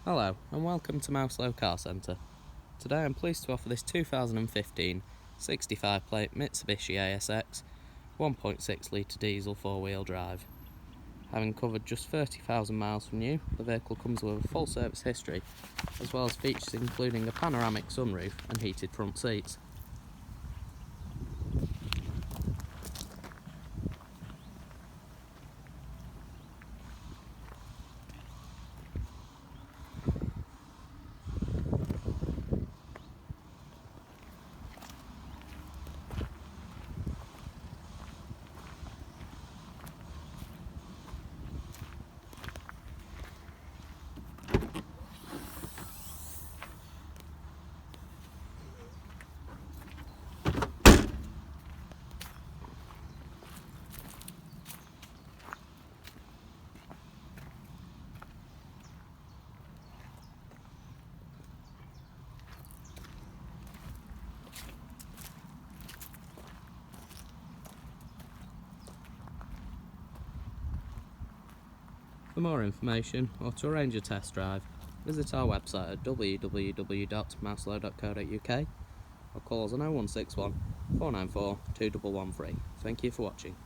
Hello and welcome to Mouselow Car Centre. Today I'm pleased to offer this 2015 65 plate Mitsubishi ASX 1.6 litre diesel 4-wheel drive. Having covered just 30,000 miles from new, the vehicle comes with a full service history as well as features including a panoramic sunroof and heated front seats. For more information or to arrange a test drive, visit our website at www.mouselow.co.uk or call us on 0161 494 2113. Thank you for watching.